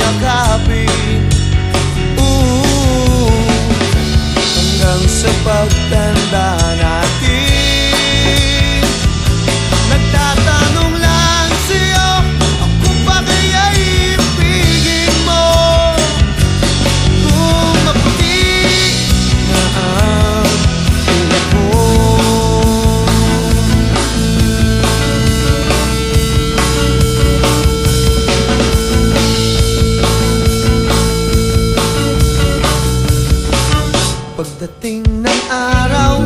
yakapin. Hanggang sa pagtanda natin, nagtatanong lang sa'yo, ako ba kaya'y ibigin mo? Kung maputi na ang ilak mo. Pagdating ng araw,